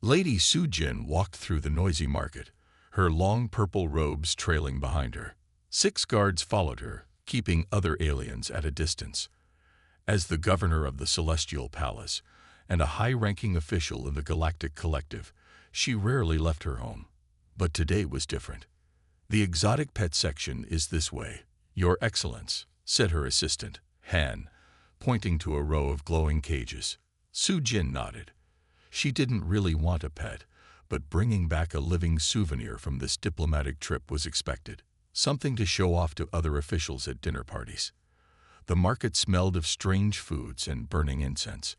Lady Su-jin walked through the noisy market, her long purple robes trailing behind her. 6 guards followed her, keeping other aliens at a distance. As the governor of the Celestial Palace and a high-ranking official in the Galactic Collective, she rarely left her home. But today was different. "The exotic pet section is this way, Your Excellence," said her assistant, Han, pointing to a row of glowing cages. Su-jin nodded. She didn't really want a pet, but bringing back a living souvenir from this diplomatic trip was expected, something to show off to other officials at dinner parties. The market smelled of strange foods and burning incense.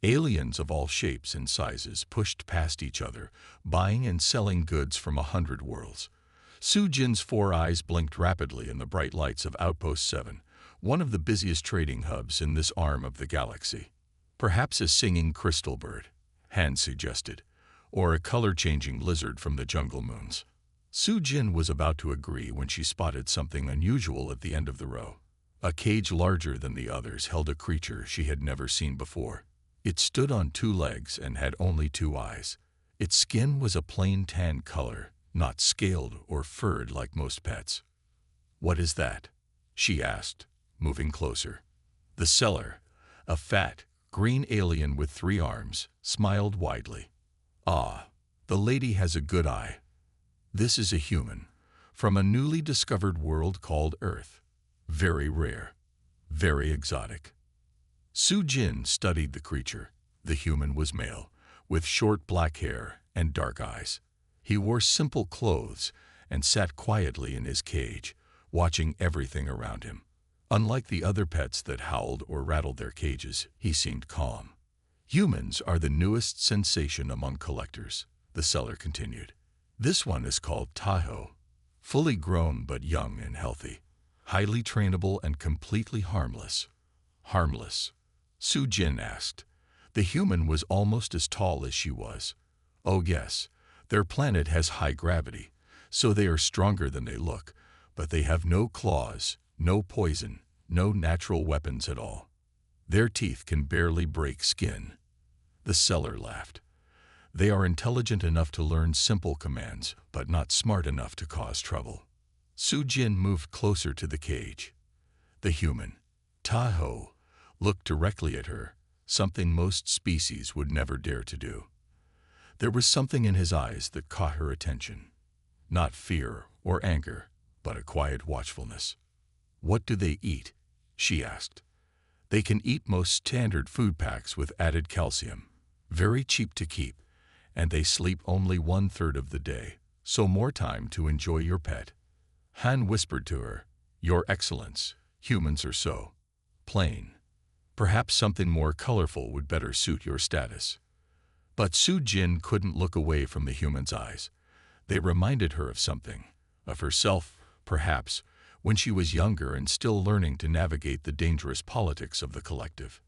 Aliens of all shapes and sizes pushed past each other, buying and selling goods from 100 worlds. Su-jin's 4 eyes blinked rapidly in the bright lights of Outpost 7, one of the busiest trading hubs in this arm of the galaxy. "Perhaps a singing crystal bird," Han suggested, "or a color-changing lizard from the jungle moons." Su-jin was about to agree when she spotted something unusual at the end of the row. A cage larger than the others held a creature she had never seen before. It stood on 2 legs and had only 2 eyes. Its skin was a plain tan color, not scaled or furred like most pets. "What is that?" she asked, moving closer. The seller, a fat, green alien with 3 arms, smiled widely. "Ah, the lady has a good eye. This is a human, from a newly discovered world called Earth. Very rare, very exotic." Su-jin studied the creature. The human was male, with short black hair and dark eyes. He wore simple clothes and sat quietly in his cage, watching everything around him. Unlike the other pets that howled or rattled their cages, he seemed calm. "Humans are the newest sensation among collectors," the seller continued. "This one is called Tahoe, fully grown but young and healthy, highly trainable and completely harmless." "Harmless?" Su-jin asked. The human was almost as tall as she was. "Oh yes, their planet has high gravity, so they are stronger than they look, but they have no claws, no poison, no natural weapons at all. Their teeth can barely break skin." The seller laughed. "They are intelligent enough to learn simple commands, but not smart enough to cause trouble." Su-jin moved closer to the cage. The human, Tahoe, looked directly at her, something most species would never dare to do. There was something in his eyes that caught her attention. Not fear or anger, but a quiet watchfulness. "What do they eat?" she asked. "They can eat most standard food packs with added calcium, very cheap to keep, and they sleep only 1/3 of the day, so more time to enjoy your pet." Han whispered to her, "Your Excellence, humans are so plain. Perhaps something more colorful would better suit your status." But Su-jin couldn't look away from the human's eyes. They reminded her of something, of herself, perhaps, when she was younger and still learning to navigate the dangerous politics of the collective.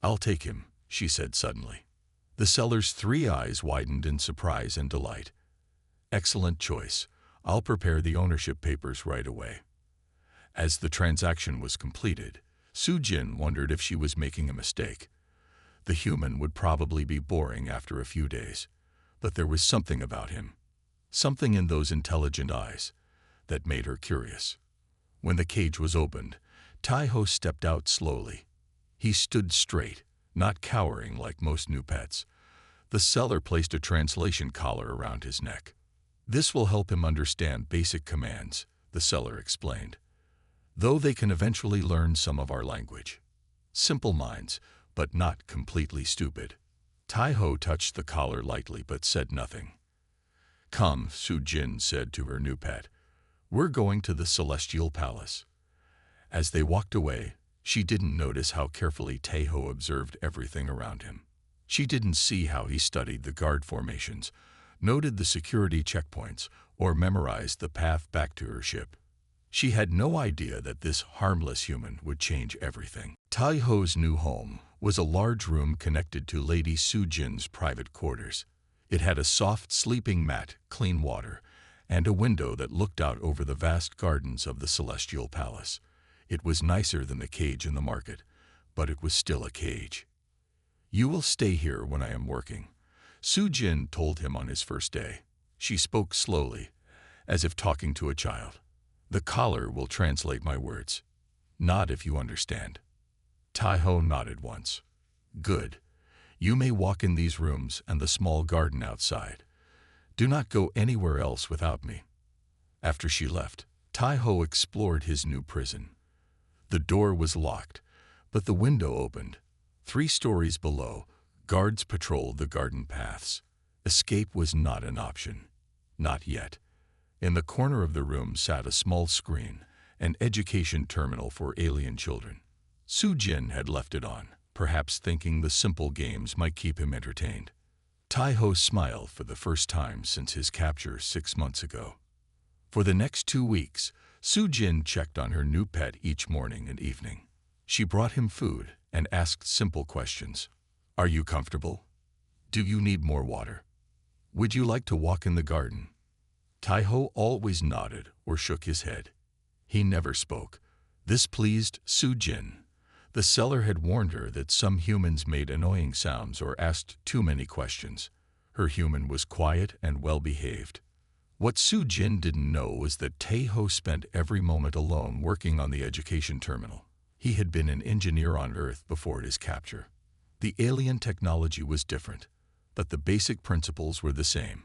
"I'll take him," she said suddenly. The seller's 3 eyes widened in surprise and delight. "Excellent choice. I'll prepare the ownership papers right away." As the transaction was completed, Su-jin wondered if she was making a mistake. The human would probably be boring after a few days, but there was something about him, something in those intelligent eyes, that made her curious. When the cage was opened, Tahoe stepped out slowly. He stood straight, not cowering like most new pets. The seller placed a translation collar around his neck. "This will help him understand basic commands," the seller explained, "though they can eventually learn some of our language. Simple minds, but not completely stupid." Tahoe touched the collar lightly but said nothing. "Come," Su-jin said to her new pet. "We're going to the Celestial Palace." As they walked away, she didn't notice how carefully Tahoe observed everything around him. She didn't see how he studied the guard formations, noted the security checkpoints, or memorized the path back to her ship. She had no idea that this harmless human would change everything. Tahoe's new home was a large room connected to Lady Su-jin's private quarters. It had a soft sleeping mat, clean water, and a window that looked out over the vast gardens of the Celestial Palace. It was nicer than the cage in the market, but it was still a cage. "You will stay here when I am working," Su-jin told him on his first day. She spoke slowly, as if talking to a child. The collar will translate my words. Nod if you understand. Tai-ho nodded once. Good. You may walk in these rooms and the small garden outside. Do not go anywhere else without me. After she left, Tai-ho explored his new prison. The door was locked, but the window opened. 3 stories below, guards patrolled the garden paths. Escape was not an option. Not yet. In the corner of the room sat a small screen, an education terminal for alien children. Su-jin had left it on, perhaps thinking the simple games might keep him entertained. Tai-ho smiled for the first time since his capture 6 months ago. For the next 2 weeks, Su-jin checked on her new pet each morning and evening. She brought him food and asked simple questions. Are you comfortable? Do you need more water? Would you like to walk in the garden? Tai-ho always nodded or shook his head. He never spoke. This pleased Su-jin. The seller had warned her that some humans made annoying sounds or asked too many questions. Her human was quiet and well-behaved. What Su-jin didn't know was that Tai-ho spent every moment alone working on the education terminal. He had been an engineer on Earth before his capture. The alien technology was different, but the basic principles were the same.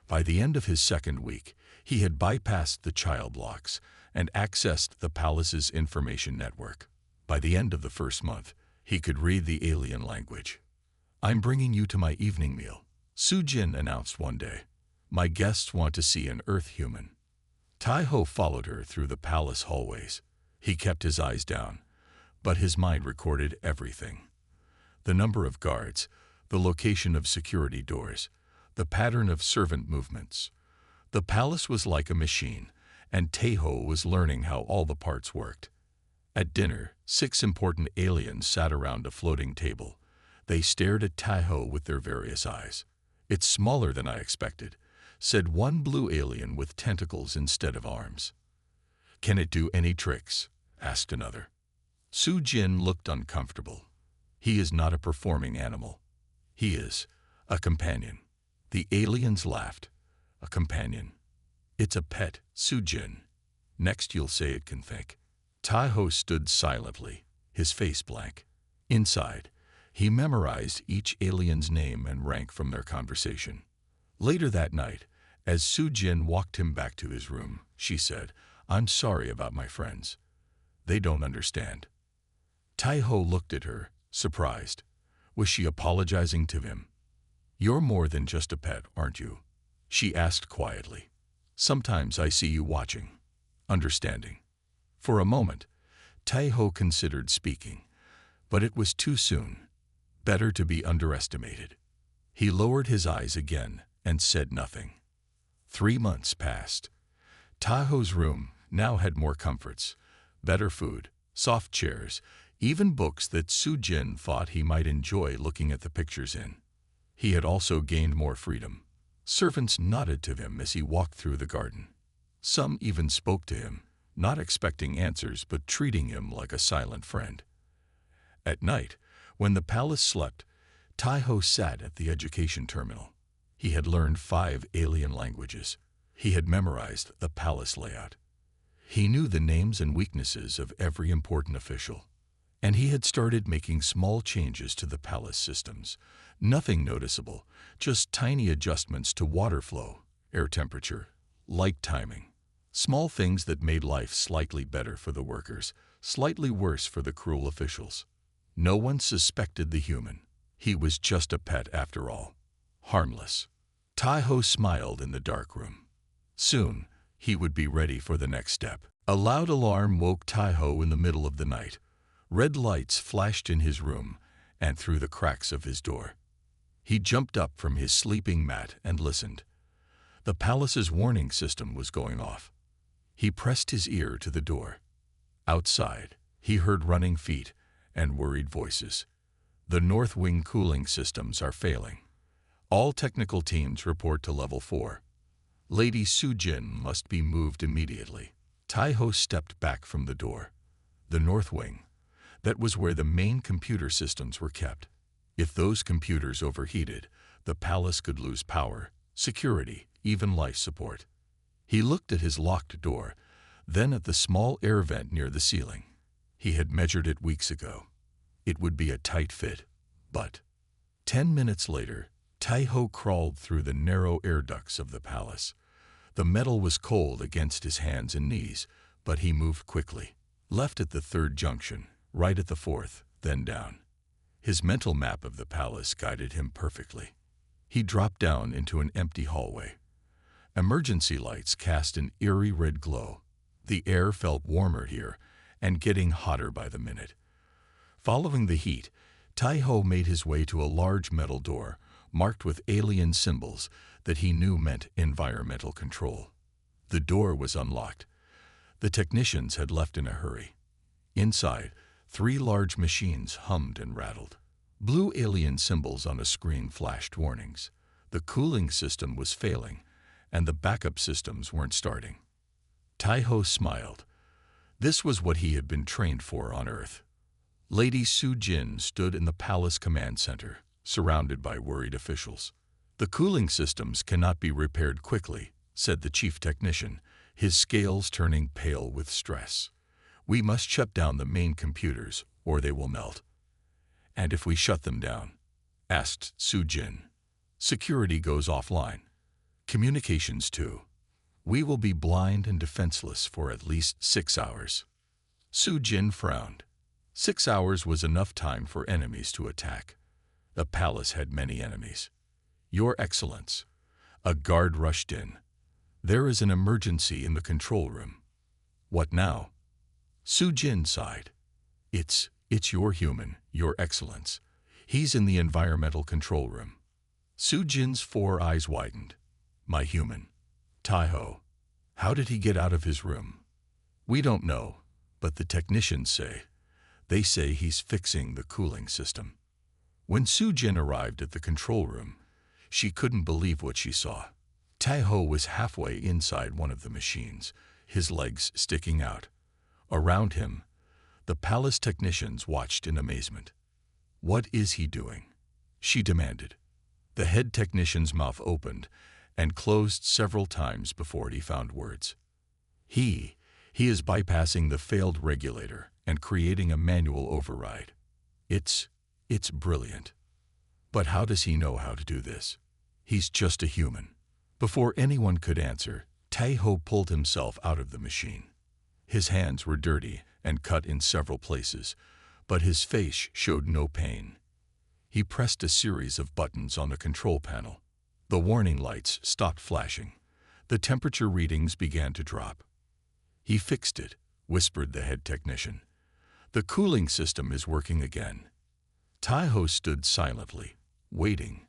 By the end of his 2nd week, he had bypassed the child locks and accessed the palace's information network. By the end of the 1st month, he could read the alien language. I'm bringing you to my evening meal, Su-jin announced one day. My guests want to see an Earth human. Tai-ho followed her through the palace hallways. He kept his eyes down, but his mind recorded everything. The number of guards, the location of security doors, the pattern of servant movements. The palace was like a machine, and Tai-ho was learning how all the parts worked. At dinner, 6 important aliens sat around a floating table. They stared at Tai-ho with their various eyes. It's smaller than I expected, said one blue alien with tentacles instead of arms. Can it do any tricks? Asked another. Su-jin looked uncomfortable. He is not a performing animal. He is a companion. The aliens laughed. A companion. It's a pet, Su-jin. Next you'll say it can think. Tai-ho stood silently, his face blank. Inside, he memorized each alien's name and rank from their conversation. Later that night, as Su-jin walked him back to his room, she said, I'm sorry about my friends. They don't understand. Tai-ho looked at her, surprised. Was she apologizing to him? You're more than just a pet, aren't you? She asked quietly. Sometimes I see you watching, understanding. For a moment, Tai-ho considered speaking, but it was too soon. Better to be underestimated. He lowered his eyes again and said nothing. 3 months passed. Tai-ho's room now had more comforts, better food, soft chairs, even books that Su-jin thought he might enjoy looking at the pictures in. He had also gained more freedom. Servants nodded to him as he walked through the garden. Some even spoke to him, not expecting answers but treating him like a silent friend. At night, when the palace slept, Tai-ho sat at the education terminal. He had learned 5 alien languages. He had memorized the palace layout. He knew the names and weaknesses of every important official. And he had started making small changes to the palace systems. Nothing noticeable, just tiny adjustments to water flow, air temperature, light timing. Small things that made life slightly better for the workers, slightly worse for the cruel officials. No one suspected the human. He was just a pet after all. Harmless. Tai-ho smiled in the dark room. Soon, he would be ready for the next step. A loud alarm woke Tai-ho in the middle of the night. Red lights flashed in his room and through the cracks of his door. He jumped up from his sleeping mat and listened. The palace's warning system was going off. He pressed his ear to the door. Outside, he heard running feet and worried voices. The North Wing cooling systems are failing. All technical teams report to Level 4. Lady Su-jin must be moved immediately. Tai-ho stepped back from the door. The North Wing. That was where the main computer systems were kept. If those computers overheated, The palace could lose power, security, even life support. He looked at his locked door, then at the small air vent near the ceiling. He had measured it weeks ago. It would be a tight fit, but 10 minutes later, Tai-Ho crawled through the narrow air ducts of the palace. The metal was cold against his hands and knees, but he moved quickly. Left at the third junction, right at the fourth, then down. His mental map of the palace guided him perfectly. He dropped down into an empty hallway. Emergency lights cast an eerie red glow. The air felt warmer here, and getting hotter by the minute. Following the heat, Tai-Ho made his way to a large metal door, marked with alien symbols that he knew meant environmental control. The door was unlocked. The technicians had left in a hurry. Inside, 3 large machines hummed and rattled. Blue alien symbols on a screen flashed warnings. The cooling system was failing, and the backup systems weren't starting. Tai-Ho smiled. This was what he had been trained for on Earth. Lady Su-Jin stood in the palace command center, surrounded by worried officials. "The cooling systems cannot be repaired quickly," said the chief technician, his scales turning pale with stress. "We must shut down the main computers, or they will melt." "And if we shut them down?" asked Su-Jin. "Security goes offline. Communications too. We will be blind and defenseless for at least 6 hours." Su-Jin frowned. 6 hours was enough time for enemies to attack. The palace had many enemies. "Your Excellence." A guard rushed in. "There is an emergency in the control room." "What now?" Su-Jin sighed. It's your human, Your Excellence. He's in the environmental control room." Su-Jin's 4 eyes widened. "My human. Tai-Ho. How did he get out of his room?" "We don't know, but the technicians say. They say he's fixing the cooling system." When Su-Jin arrived at the control room, she couldn't believe what she saw. Tai-Ho was halfway inside one of the machines, his legs sticking out. Around him, the palace technicians watched in amazement. "What is he doing?" she demanded. The head technician's mouth opened and closed several times before he found words. He is bypassing the failed regulator and creating a manual override. It's brilliant. But how does he know how to do this? He's just a human." Before anyone could answer, Tai-Ho pulled himself out of the machine. His hands were dirty and cut in several places, but his face showed no pain. He pressed a series of buttons on the control panel. The warning lights stopped flashing. The temperature readings began to drop. "He fixed it," whispered the head technician. "The cooling system is working again." Tai-Ho stood silently, waiting.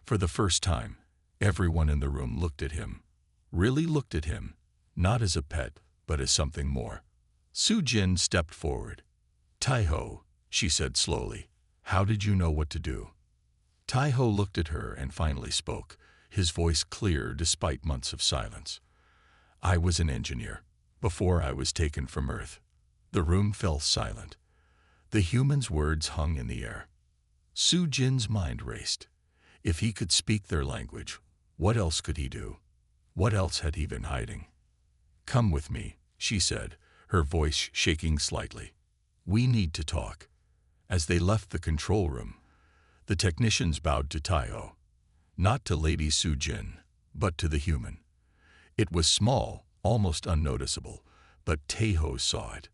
For the first time, everyone in the room looked at him. Really looked at him, not as a pet, but as something more. Su-Jin stepped forward. "Tai-Ho," she said slowly, "how did you know what to do?" Tai-Ho looked at her and finally spoke, his voice clear despite months of silence. "I was an engineer, before I was taken from Earth." The room fell silent. The humans' words hung in the air. Su-Jin's mind raced. If he could speak their language, what else could he do? What else had he been hiding? "Come with me," she said, her voice shaking slightly. "We need to talk." As they left the control room, the technicians bowed to Tai-Ho, not to Lady Su-Jin, but to the human. It was small, almost unnoticeable, but Tai-Ho saw it.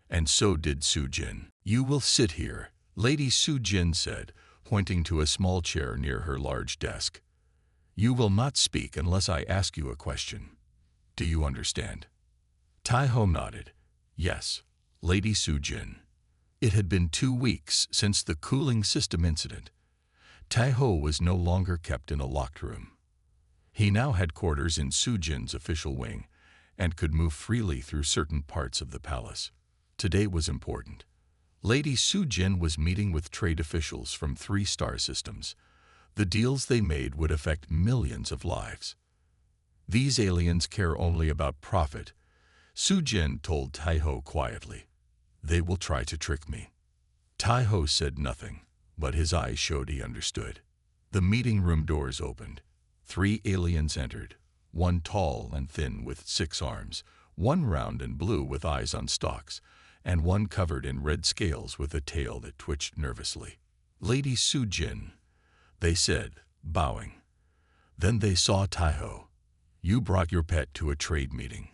And so did Su-Jin. "You will sit here," Lady Su-Jin said, pointing to a small chair near her large desk. "You will not speak unless I ask you a question. Do you understand?" Tai-Ho nodded. "Yes, Lady Su-Jin." It had been 2 weeks since the cooling system incident. Tai-Ho was no longer kept in a locked room. He now had quarters in Su-Jin's official wing and could move freely through certain parts of the palace. Today was important. Lady Su-Jin was meeting with trade officials from 3 star systems. The deals they made would affect millions of lives. "These aliens care only about profit," Su-Jin told Tai-Ho quietly. "They will try to trick me." Tai-Ho said nothing, but his eyes showed he understood. The meeting room doors opened. 3 aliens entered, one tall and thin with 6 arms, one round and blue with eyes on stalks, and one covered in red scales with a tail that twitched nervously. "Lady Su-Jin," they said, bowing. Then they saw Taiho. "You brought your pet to a trade meeting."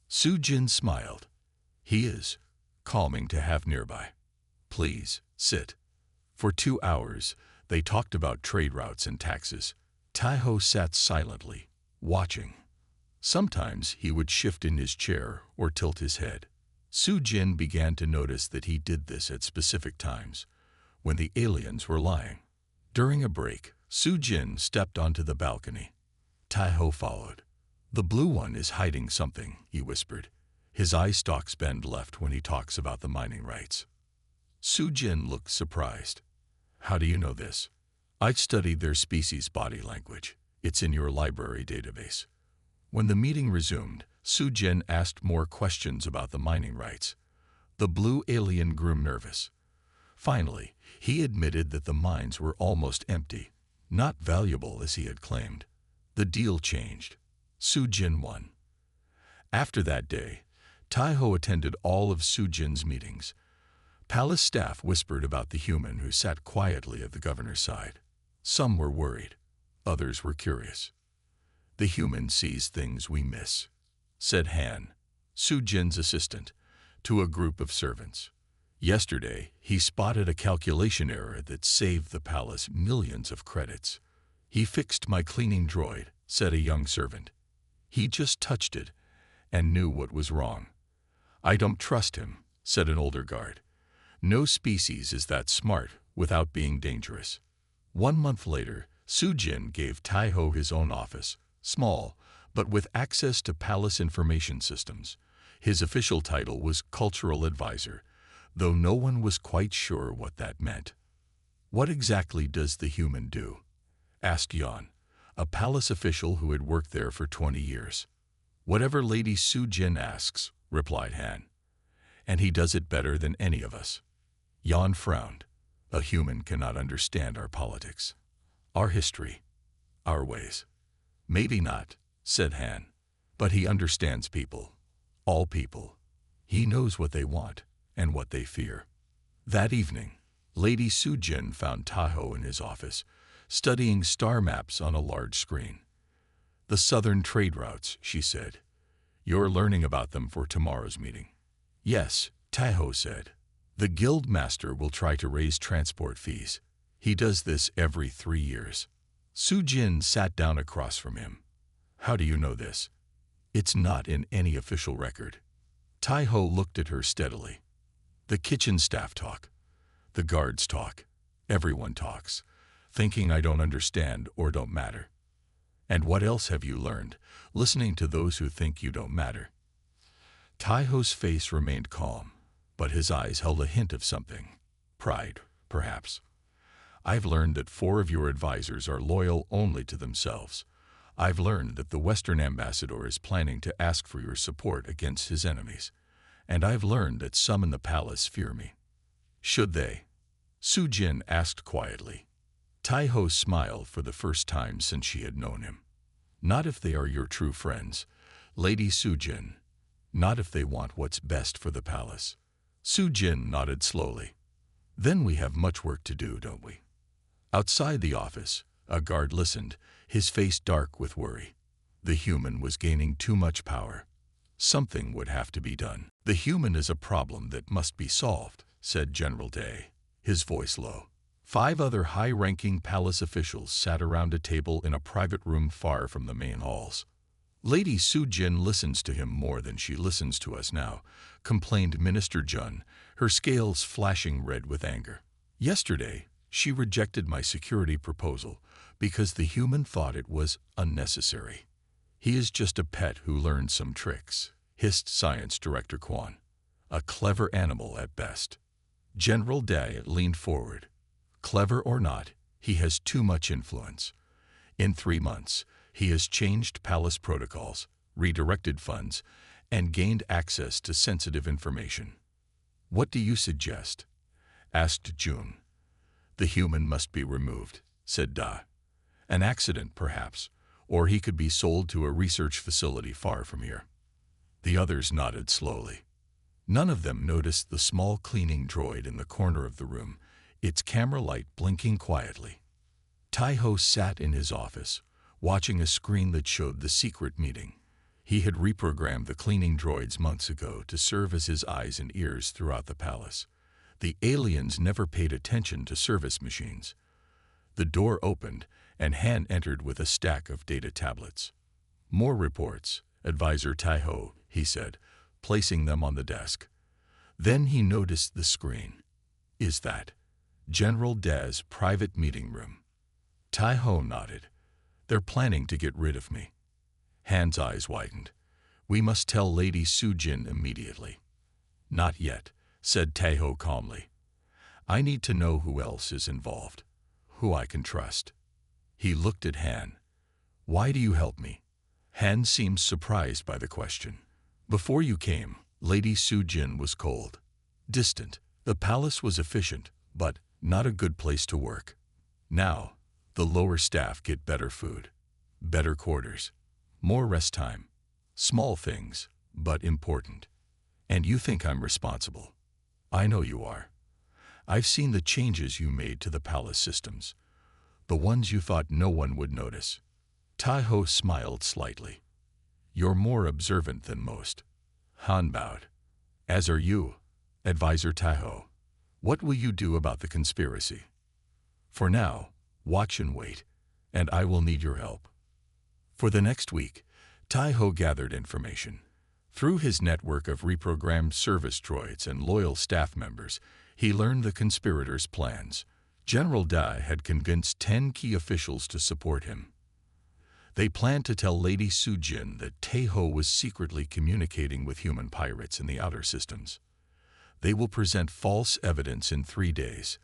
Su-Jin smiled. "He is calming to have nearby. Please, sit." For 2 hours, they talked about trade routes and taxes. Taiho sat silently, watching. Sometimes he would shift in his chair or tilt his head. Su-Jin began to notice that he did this at specific times, when the aliens were lying. During a break, Su-Jin stepped onto the balcony. Taiho followed. "The blue one is hiding something," he whispered. His eye stalks bend left when he talks about the mining rights. Su-Jin looked surprised. "How do you know this?" "I've studied their species' body language. It's in your library database." When the meeting resumed, Su-Jin asked more questions about the mining rights. The blue alien grew nervous. Finally, he admitted that the mines were almost empty, not valuable as he had claimed. The deal changed. Su-Jin won. After that day, Taiho attended all of Su-Jin's meetings. Palace staff whispered about the human who sat quietly at the governor's side. Some were worried. Others were curious. "The human sees things we miss," said Han, Su-Jin's assistant, to a group of servants. "Yesterday, he spotted a calculation error that saved the palace millions of credits. He fixed my cleaning droid," said a young servant. "He just touched it and knew what was wrong." "I don't trust him," said an older guard. "No species is that smart without being dangerous." 1 month later, Su-Jin gave Taiho his own office, small, but with access to palace information systems. His official title was Cultural Advisor, though no one was quite sure what that meant. "What exactly does the human do?" asked Yan, a palace official who had worked there for 20 years. "Whatever Lady Su-Jin asks," replied Han. "And he does it better than any of us." Yan frowned. "A human cannot understand our politics, our history, our ways." "Maybe not," said Han. "But he understands people, all people. He knows what they want and what they fear." That evening, Lady Su-Jin found Taiho in his office, studying star maps on a large screen. "The southern trade routes," she said. "You're learning about them for tomorrow's meeting." "Yes," Taiho said. "The guild master will try to raise transport fees. He does this every 3 years." Su-Jin sat down across from him. "How do you know this?" "It's not in any official record." Taiho looked at her steadily. "The kitchen staff talk. The guards talk. Everyone talks, thinking I don't understand or don't matter." "And what else have you learned, listening to those who think you don't matter?" Taiho's face remained calm, but his eyes held a hint of something. Pride, perhaps. "I've learned that 4 of your advisors are loyal only to themselves. I've learned that the Western ambassador is planning to ask for your support against his enemies. And I've learned that some in the palace fear me." "Should they?" Su-Jin asked quietly. Taiho smiled for the first time since she had known him. "Not if they are your true friends, Lady Su-Jin. Not if they want what's best for the palace." Su-Jin nodded slowly. "Then we have much work to do, don't we?" Outside the office, a guard listened, his face dark with worry. The human was gaining too much power. Something would have to be done. "The human is a problem that must be solved," said General Day, his voice low. 5 other high-ranking palace officials sat around a table in a private room far from the main halls. "Lady Su-Jin listens to him more than she listens to us now," complained Minister Jun, her scales flashing red with anger. "Yesterday, she rejected my security proposal because the human thought it was unnecessary. He is just a pet who learned some tricks," hissed Science Director Kwan. "A clever animal at best." General Day leaned forward. "Clever or not, he has too much influence. In 3 months, he has changed palace protocols, redirected funds, and gained access to sensitive information." "What do you suggest?" asked Jun. "The human must be removed," said Da. An accident, perhaps, or he could be sold to a research facility far from here. The others nodded slowly. None of them noticed the small cleaning droid in the corner of the room, its camera light blinking quietly. Tai-Ho sat in his office, watching a screen that showed the secret meeting. He had reprogrammed the cleaning droids months ago to serve as his eyes and ears throughout the palace. The aliens never paid attention to service machines. The door opened, and Han entered with a stack of data tablets. "More reports, Advisor Tai-Ho," he said, placing them on the desk. Then he noticed the screen. "Is that General Da's private meeting room?" Tai-Ho nodded. "They're planning to get rid of me." Han's eyes widened. "We must tell Lady Su-Jin immediately." "Not yet," said Tai-Ho calmly. "I need to know who else is involved, who I can trust." He looked at Han. "Why do you help me?" Han seemed surprised by the question. "Before you came, Lady Su-Jin was cold, distant. The palace was efficient, but not a good place to work. Now, the lower staff get better food, better quarters, more rest time. Small things, but important. And you think I'm responsible. I know you are. I've seen the changes you made to the palace systems, the ones you thought no one would notice." Tai-Ho smiled slightly. "You're more observant than most." Han bowed. "As are you, Advisor Tai-Ho. What will you do about the conspiracy?" "For now, watch and wait, and I will need your help." For the next week, Tai-Ho gathered information. Through his network of reprogrammed service droids and loyal staff members, he learned the conspirators' plans. General Da had convinced 10 key officials to support him. They planned to tell Lady Su-Jin that Tai-Ho was secretly communicating with human pirates in the outer systems. They will present false evidence in 3 days.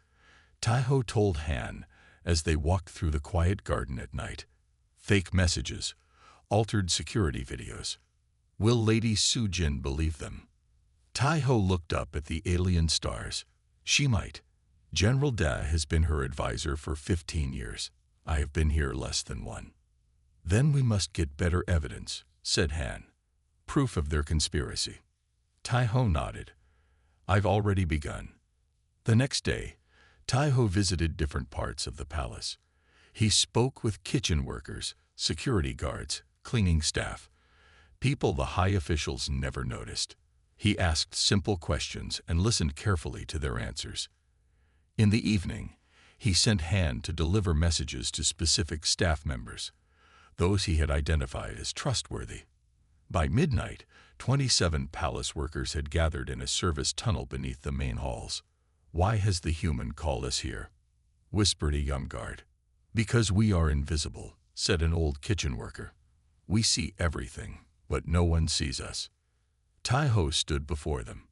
Tai-Ho told Han as they walked through the quiet garden at night. Fake messages, altered security videos. Will Lady Su-Jin believe them? Tai-Ho looked up at the alien stars. She might. General Da has been her advisor for 15 years. I have been here less than 1. Then we must get better evidence, said Han. Proof of their conspiracy. Tai-Ho nodded. I've already begun. The next day, Tai-Ho visited different parts of the palace. He spoke with kitchen workers, security guards, cleaning staff, people the high officials never noticed. He asked simple questions and listened carefully to their answers. In the evening, he sent Han to deliver messages to specific staff members, those he had identified as trustworthy. By midnight, 27 palace workers had gathered in a service tunnel beneath the main halls. Why has the human called us here? Whispered a young guard. Because we are invisible, said an old kitchen worker. We see everything, but no one sees us. Tai-Ho stood before them.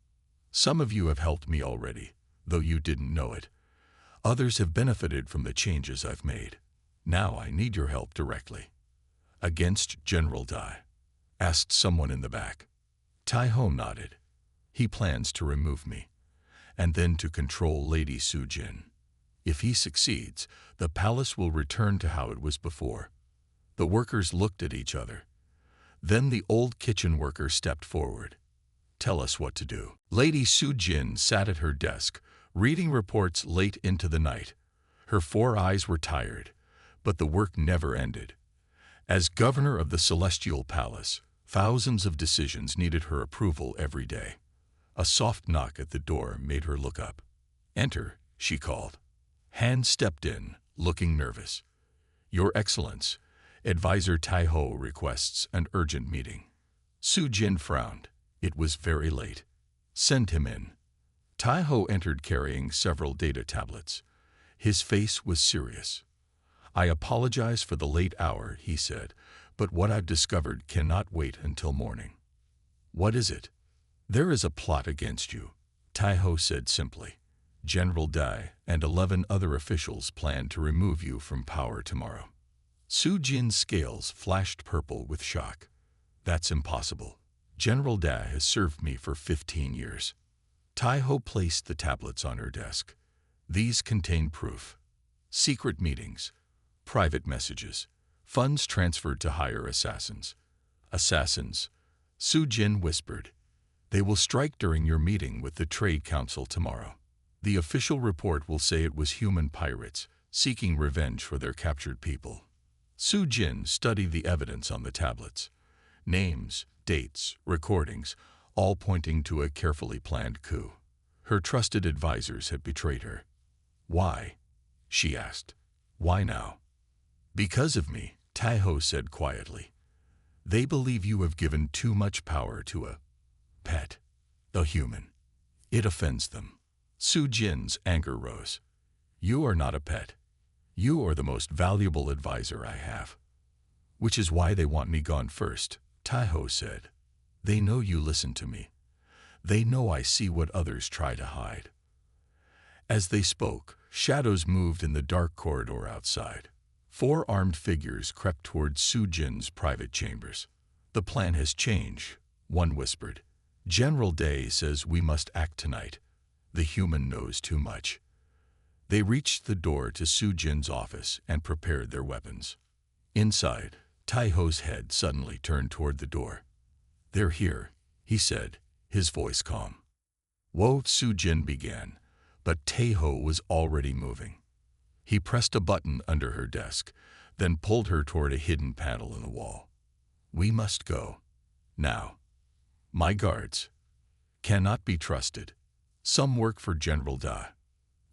Some of you have helped me already, though you didn't know it. Others have benefited from the changes I've made. Now I need your help directly. Against General Da? Asked someone in the back. Tai-Ho nodded. He plans to remove me, and then to control Lady Su-Jin. If he succeeds, the palace will return to how it was before. The workers looked at each other. Then the old kitchen worker stepped forward. Tell us what to do. Lady Su-Jin sat at her desk, reading reports late into the night. Her 4 eyes were tired, but the work never ended. As governor of the Celestial Palace, thousands of decisions needed her approval every day. A soft knock at the door made her look up. Enter, she called. Han stepped in, looking nervous. Your Excellence, Advisor Tai-Ho requests an urgent meeting. Su-Jin frowned. It was very late. Send him in. Tai-Ho entered carrying several data tablets. His face was serious. I apologize for the late hour, he said, but what I've discovered cannot wait until morning. What is it? There is a plot against you, Tai-Ho said simply. General Da and 11 other officials plan to remove you from power tomorrow. Su-Jin's scales flashed purple with shock. That's impossible. General Da has served me for 15 years. Tai-Ho placed the tablets on her desk. These contain proof. Secret meetings, Private messages. Funds transferred to hire assassins. Assassins, Su Jin whispered. They will strike during your meeting with the Trade Council tomorrow. The official report will say it was human pirates seeking revenge for their captured people. Su Jin studied the evidence on the tablets. Names, dates, recordings, all pointing to a carefully planned coup. Her trusted advisors had betrayed her. Why? She asked. Why now? Because of me, Taiho said quietly. They believe you have given too much power to a pet, a human. It offends them. Su Jin's anger rose. You are not a pet. You are the most valuable advisor I have. Which is why they want me gone first, Taiho said. They know you listen to me. They know I see what others try to hide. As they spoke, shadows moved in the dark corridor outside. 4 armed figures crept toward Su Jin's private chambers. The plan has changed, one whispered. General Day says we must act tonight. The human knows too much. They reached the door to Su Jin's office and prepared their weapons. Inside, Taiho's head suddenly turned toward the door. They're here, he said, his voice calm. Wo Su Jin began, but Taiho was already moving. He pressed a button under her desk, then pulled her toward a hidden panel in the wall. We must go. Now. My guards cannot be trusted. Some work for General Da.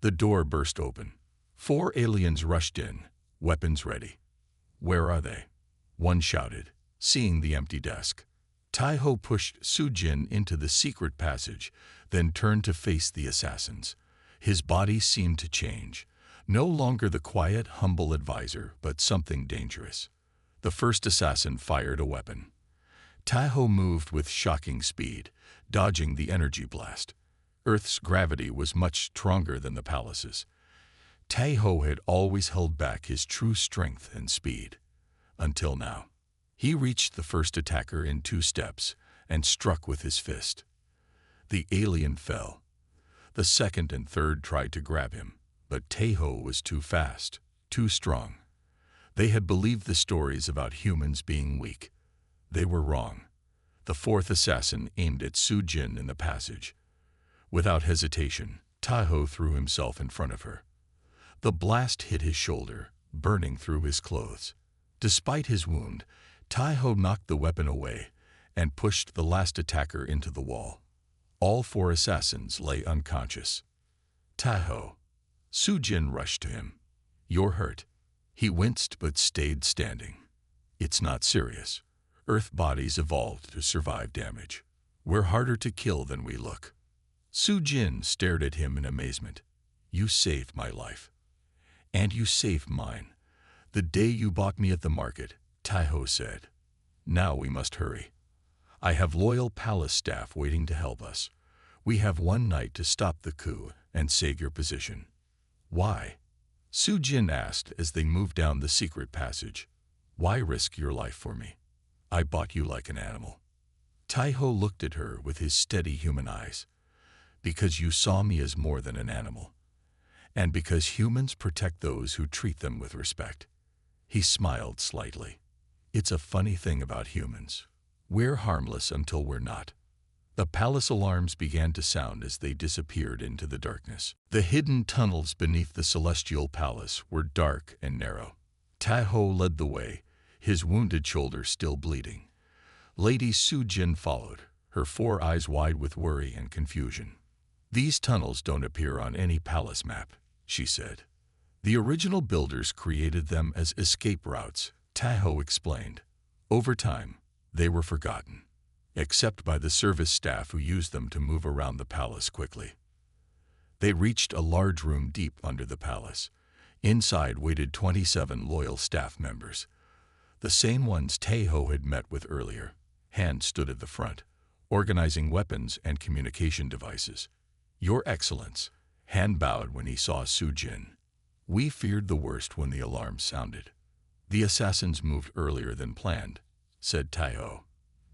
The door burst open. 4 aliens rushed in, weapons ready. Where are they? One shouted, seeing the empty desk. Taiho pushed Su Jin into the secret passage, then turned to face the assassins. His body seemed to change. No longer the quiet, humble advisor, but something dangerous. The first assassin fired a weapon. Taiho moved with shocking speed, dodging the energy blast. Earth's gravity was much stronger than the palace's. Taiho had always held back his true strength and speed. Until now. He reached the first attacker in 2 steps and struck with his fist. The alien fell. The second and third tried to grab him, but Taiho was too fast, too strong. They had believed the stories about humans being weak. They were wrong. The 4th assassin aimed at Su Jin in the passage. Without hesitation, Taiho threw himself in front of her. The blast hit his shoulder, burning through his clothes. Despite his wound, Taiho knocked the weapon away and pushed the last attacker into the wall. All 4 assassins lay unconscious. Taiho. Su Jin rushed to him. You're hurt. He winced but stayed standing. It's not serious. Earth bodies evolved to survive damage. We're harder to kill than we look. Su Jin stared at him in amazement. You saved my life. And you saved mine. The day you bought me at the market, Taiho said. Now we must hurry. I have loyal palace staff waiting to help us. We have one night to stop the coup and save your position. Why? Su Jin asked as they moved down the secret passage. Why risk your life for me? I bought you like an animal. Taiho looked at her with his steady human eyes. Because you saw me as more than an animal. And because humans protect those who treat them with respect. He smiled slightly. It's a funny thing about humans. We're harmless until we're not. The palace alarms began to sound as they disappeared into the darkness. The hidden tunnels beneath the celestial palace were dark and narrow. Taiho led the way, his wounded shoulder still bleeding. Lady Su Jin followed, her 4 eyes wide with worry and confusion. These tunnels don't appear on any palace map, she said. The original builders created them as escape routes, Taiho explained. Over time, they were forgotten, except by the service staff who used them to move around the palace quickly. They reached a large room deep under the palace. Inside waited 27 loyal staff members. The same ones Taiho had met with earlier. Han stood at the front, organizing weapons and communication devices. Your Excellence, Han bowed when he saw Su Jin. We feared the worst when the alarm sounded. The assassins moved earlier than planned, said Taiho.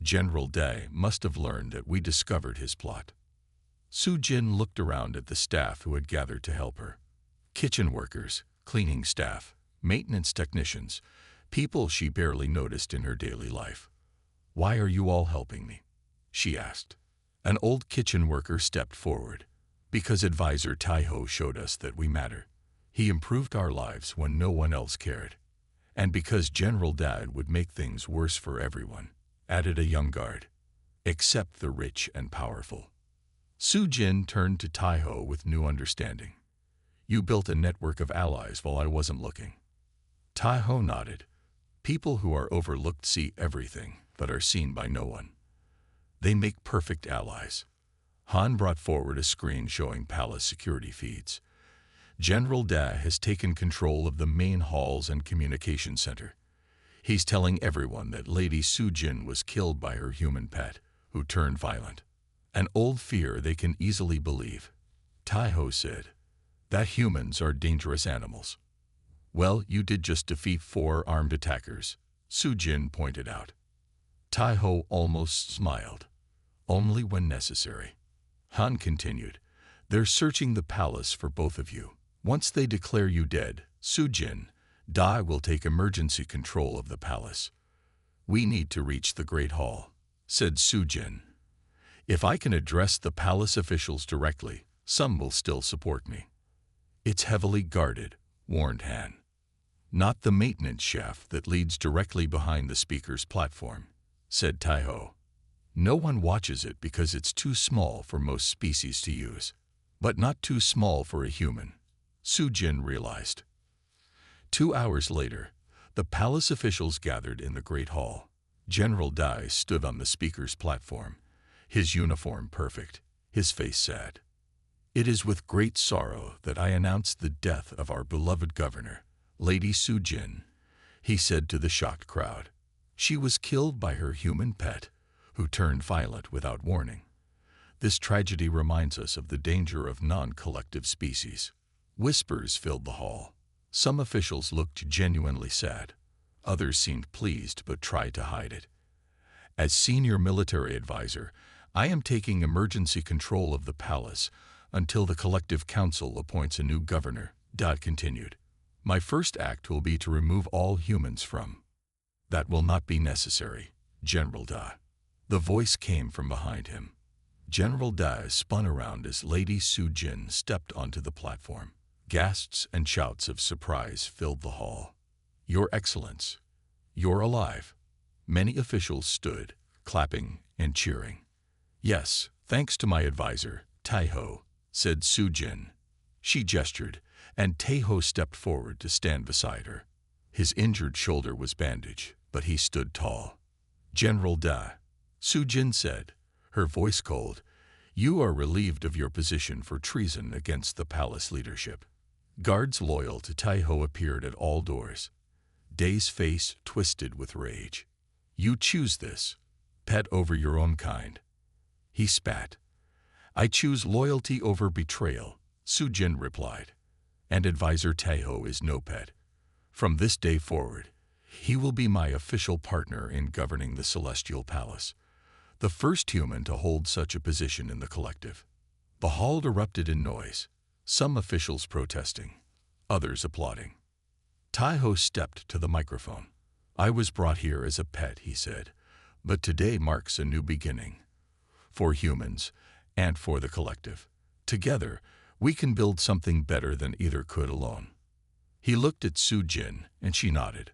General Day must have learned that we discovered his plot. Su Jin looked around at the staff who had gathered to help her. Kitchen workers, cleaning staff, maintenance technicians, people she barely noticed in her daily life. "Why are you all helping me?" she asked. An old kitchen worker stepped forward. "Because Advisor Taiho showed us that we matter. He improved our lives when no one else cared. And because General Dad would make things worse for everyone," added a young guard. "Except the rich and powerful." Su-jin turned to Taiho with new understanding. "You built a network of allies while I wasn't looking." Taiho nodded. "People who are overlooked see everything, but are seen by no one. They make perfect allies." Han brought forward a screen showing palace security feeds. "General Da has taken control of the main halls and communication center. He's telling everyone that Lady Su-jin was killed by her human pet, who turned violent. An old fear they can easily believe." Taiho said, "That humans are dangerous animals." "Well, you did just defeat 4 armed attackers," Su-jin pointed out. Taiho almost smiled. "Only when necessary." Han continued, "They're searching the palace for both of you. Once they declare you dead, Su-jin, Dai will take emergency control of the palace." "We need to reach the Great Hall," said Su-jin. "If I can address the palace officials directly, some will still support me." "It's heavily guarded," warned Han. "Not the maintenance shaft that leads directly behind the speaker's platform," said Taiho. "No one watches it because it's too small for most species to use. But not too small for a human," Su-jin realized. 2 hours later, the palace officials gathered in the Great Hall. General Dai stood on the speaker's platform, his uniform perfect, his face sad. "It is with great sorrow that I announce the death of our beloved governor, Lady Su-jin," he said to the shocked crowd. "She was killed by her human pet, who turned violent without warning. This tragedy reminds us of the danger of non-collective species." Whispers filled the hall. Some officials looked genuinely sad. Others seemed pleased but tried to hide it. "As senior military advisor, I am taking emergency control of the palace until the collective council appoints a new governor," Dad continued. "My first act will be to remove all humans from—" "That will not be necessary, General Da." The voice came from behind him. General Da spun around as Lady Su-jin stepped onto the platform. Gasps and shouts of surprise filled the hall. "Your Excellence, you're alive." Many officials stood, clapping and cheering. "Yes, thanks to my advisor, Taiho," said Su-jin. She gestured, and Taiho stepped forward to stand beside her. His injured shoulder was bandaged, but he stood tall. "General Da," Su-jin said, her voice cold, "you are relieved of your position for treason against the palace leadership." Guards loyal to Taiho appeared at all doors. Dai's face twisted with rage. "You choose this, pet over your own kind." He spat. "I choose loyalty over betrayal," Su-jin replied. "And Advisor Taiho is no pet. From this day forward, he will be my official partner in governing the Celestial Palace, the first human to hold such a position in the collective." The hall erupted in noise, some officials protesting, others applauding. Taiho stepped to the microphone. "I was brought here as a pet," he said, "but today marks a new beginning. For humans and for the collective. Together, we can build something better than either could alone." He looked at Su-jin, and she nodded.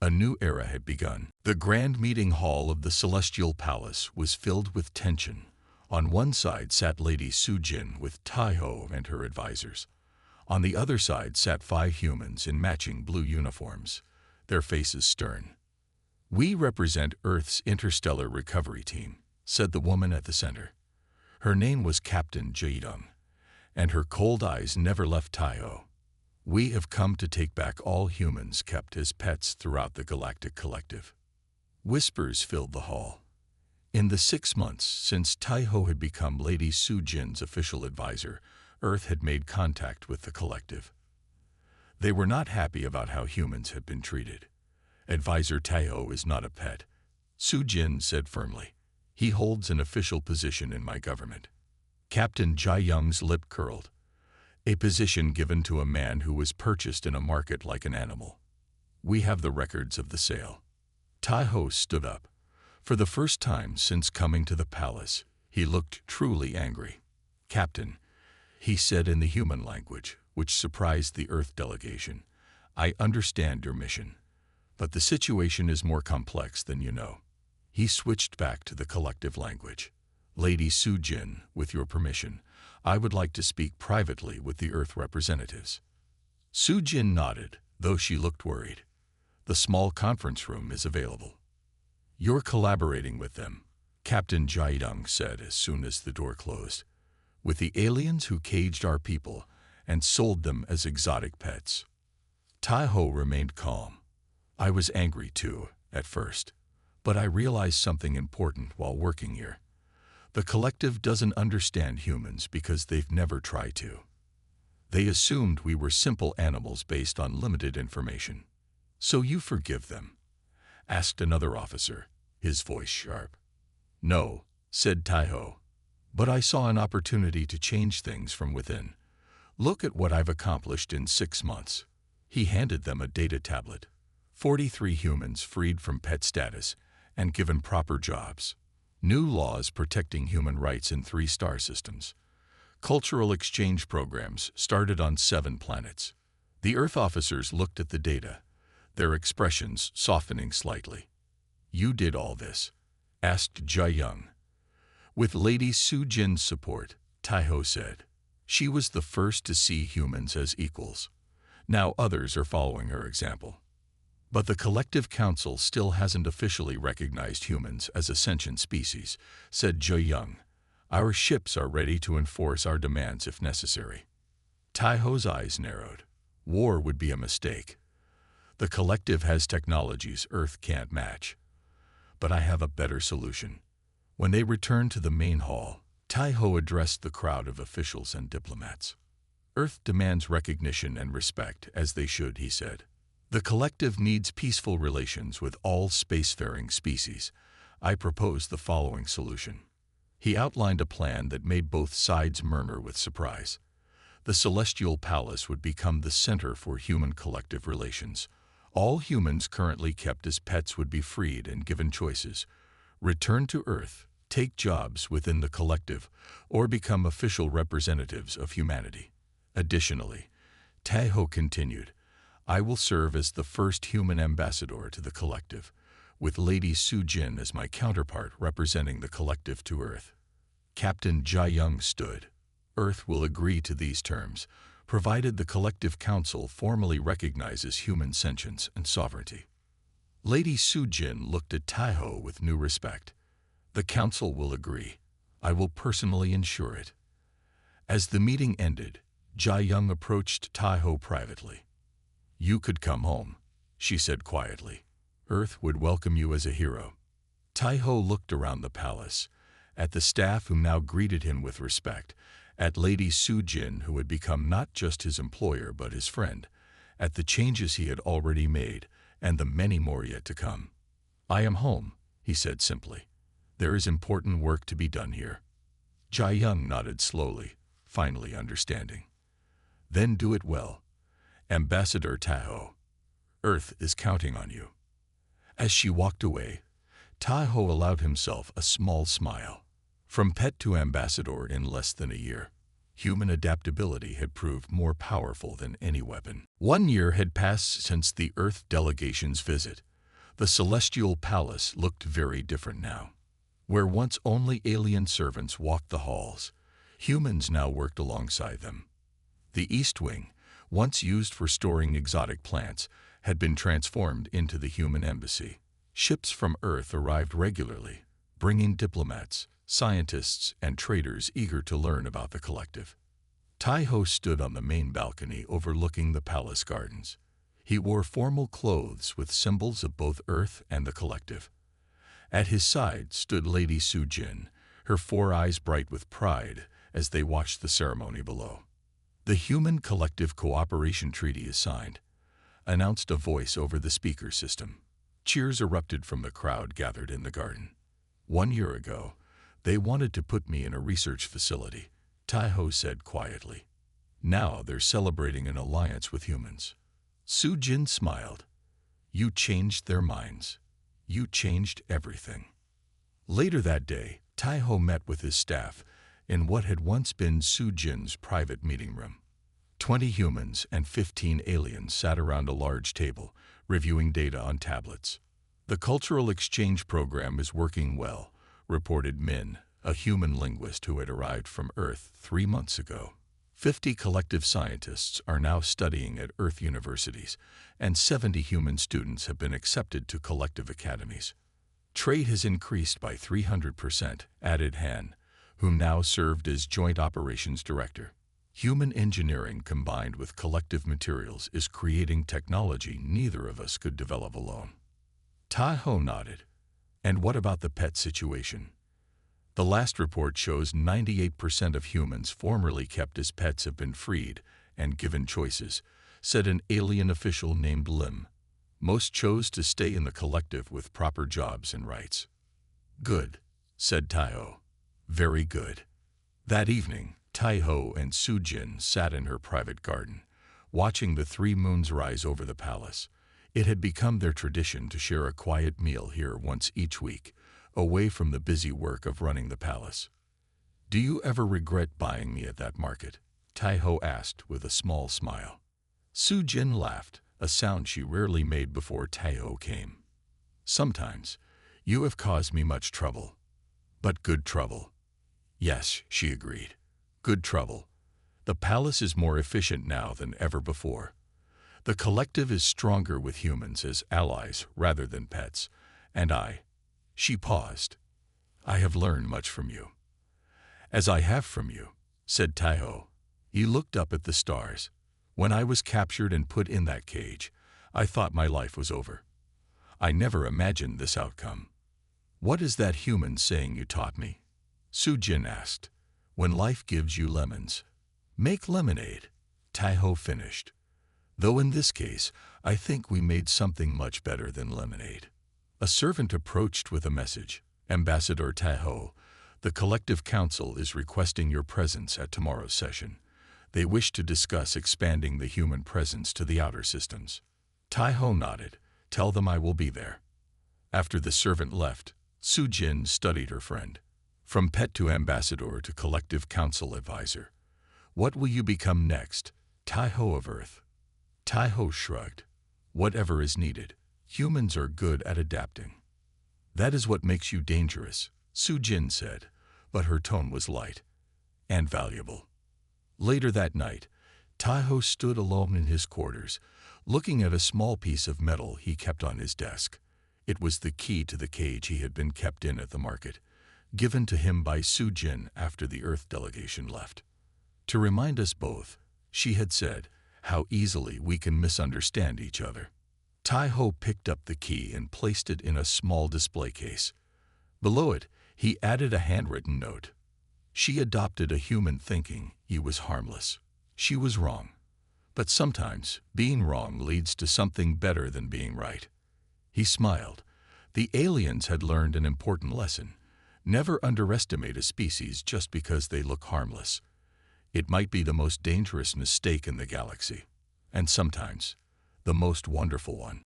A new era had begun. The grand meeting hall of the Celestial Palace was filled with tension. On one side sat Lady Su-jin with Taiho and her advisors. On the other side sat 5 humans in matching blue uniforms, their faces stern. "We represent Earth's interstellar recovery team," said the woman at the center. Her name was Captain Jae-dong, and her cold eyes never left Taiho. "We have come to take back all humans kept as pets throughout the galactic collective." Whispers filled the hall. In the 6 months since Taiho had become Lady Su-jin's official advisor, Earth had made contact with the collective. They were not happy about how humans had been treated. "Advisor Taiho is not a pet," Su-jin said firmly. "He holds an official position in my government." Captain Jae-young's lip curled. "A position given to a man who was purchased in a market like an animal," We have the records of the sale. Tai-ho stood up. For the first time since coming to the palace, he looked truly angry. "Captain," he said in the human language, which surprised the Earth delegation, "I understand your mission, but the situation is more complex than you know." He switched back to the collective language. "Lady Su-jin, with your permission, I would like to speak privately with the Earth representatives." Su-jin nodded, though she looked worried. "The small conference room is available." "You're collaborating with them," Captain Jae-young said as soon as the door closed. "With the aliens who caged our people and sold them as exotic pets." Tai-ho remained calm. "I was angry too, at first. But I realized something important while working here. The collective doesn't understand humans because they've never tried to. They assumed we were simple animals based on limited information." "So you forgive them?" asked another officer, his voice sharp. "No," said Tai-ho. "But I saw an opportunity to change things from within. Look at what I've accomplished in 6 months." He handed them a data tablet. 43 humans freed from pet status and given proper jobs. New laws protecting human rights in 3 star systems. Cultural exchange programs started on 7 planets. The Earth officers looked at the data, their expressions softening slightly. "You did all this?" asked Jae-young. "With Lady Su-jin's support," Tai-ho said. "She was the first to see humans as equals. Now others are following her example. But the Collective Council still hasn't officially recognized humans as a sentient species," said Jae-young. "Our ships are ready to enforce our demands if necessary." Tai-ho's eyes narrowed. War would be a mistake. The Collective has technologies Earth can't match. But I have a better solution. When they returned to the main hall, Tai-ho addressed the crowd of officials and diplomats. "Earth demands recognition and respect, as they should," he said. "The Collective needs peaceful relations with all spacefaring species. I propose the following solution." He outlined a plan that made both sides murmur with surprise. The Celestial Palace would become the center for human collective relations. All humans currently kept as pets would be freed and given choices: return to Earth, take jobs within the Collective, or become official representatives of humanity. Additionally, Tai-ho continued, "I will serve as the first human ambassador to the Collective, with Lady Su-jin as my counterpart representing the Collective to Earth." Captain Jae-young stood. "Earth will agree to these terms, provided the Collective Council formally recognizes human sentience and sovereignty." Lady Su-jin looked at Tai-ho with new respect. "The Council will agree. I will personally ensure it." As the meeting ended, Jae-young approached Tai-ho privately. "You could come home," she said quietly. "Earth would welcome you as a hero." Tai-ho looked around the palace, at the staff who now greeted him with respect, at Lady Su-jin, who had become not just his employer but his friend, at the changes he had already made, and the many more yet to come. "I am home," he said simply. "There is important work to be done here." Jae-young nodded slowly, finally understanding. "Then do it well, Ambassador Tai-ho. Earth is counting on you." As she walked away, Tai-ho allowed himself a small smile. From pet to ambassador in less than a year, human adaptability had proved more powerful than any weapon. 1 year had passed since the Earth delegation's visit. The Celestial Palace looked very different now. Where once only alien servants walked the halls, humans now worked alongside them. The East Wing, once used for storing exotic plants, had been transformed into the human embassy. Ships from Earth arrived regularly, bringing diplomats, scientists, and traders eager to learn about the Collective. Tai-ho stood on the main balcony overlooking the palace gardens. He wore formal clothes with symbols of both Earth and the Collective. At his side stood Lady Su-jin, her 4 eyes bright with pride as they watched the ceremony below. "The Human Collective Cooperation Treaty is signed," announced a voice over the speaker system. Cheers erupted from the crowd gathered in the garden. "1 year ago, they wanted to put me in a research facility," Tai-ho said quietly. "Now they're celebrating an alliance with humans." Su-jin smiled. You changed their minds. You changed everything. Later that day, Tai-ho met with his staff in what had once been Su-jin's private meeting room. 20 humans and 15 aliens sat around a large table, reviewing data on tablets. The cultural exchange program is working well, reported Min, a human linguist who had arrived from Earth 3 months ago. 50 collective scientists are now studying at Earth universities, and 70 human students have been accepted to collective academies. Trade has increased by 300%, added Han, who now served as Joint Operations Director. Human engineering combined with collective materials is creating technology neither of us could develop alone. Tai-ho nodded. And what about the pet situation? The last report shows 98% of humans formerly kept as pets have been freed and given choices, said an alien official named Lim. Most chose to stay in the collective with proper jobs and rights. Good, said Tai-ho. Very good. That evening, Tai-ho and Su-jin sat in her private garden, watching the 3 moons rise over the palace. It had become their tradition to share a quiet meal here once each week, away from the busy work of running the palace. Do you ever regret buying me at that market? Tai-ho asked with a small smile. Su-jin laughed, a sound she rarely made before Tai-ho came. Sometimes, you have caused me much trouble. But good trouble. Yes, she agreed. Good trouble. The palace is more efficient now than ever before. The collective is stronger with humans as allies rather than pets, and she paused. I have learned much from you. As I have from you, said Tai-ho. He looked up at the stars. When I was captured and put in that cage, I thought my life was over. I never imagined this outcome. What is that human saying you taught me? Su-jin asked. When life gives you lemons, make lemonade. Tai-ho finished. Though in this case, I think we made something much better than lemonade. A servant approached with a message. Ambassador Tai-ho, the Collective Council is requesting your presence at tomorrow's session. They wish to discuss expanding the human presence to the outer systems. Tai-ho nodded. Tell them I will be there. After the servant left, Su-jin studied her friend. From pet to ambassador to Collective Council advisor. What will you become next? Tai-ho of Earth. Tai-ho shrugged. Whatever is needed. Humans are good at adapting. That is what makes you dangerous, Su-jin said, but her tone was light and valuable. Later that night, Tai-ho stood alone in his quarters, looking at a small piece of metal he kept on his desk. It was the key to the cage he had been kept in at the market, given to him by Su-jin after the Earth delegation left. To remind us both, she had said, how easily we can misunderstand each other. Tai-ho picked up the key and placed it in a small display case. Below it, he added a handwritten note. She adopted a human thinking he was harmless. She was wrong. But sometimes, being wrong leads to something better than being right. He smiled. The aliens had learned an important lesson. Never underestimate a species just because they look harmless. It might be the most dangerous mistake in the galaxy. And sometimes, the most wonderful one.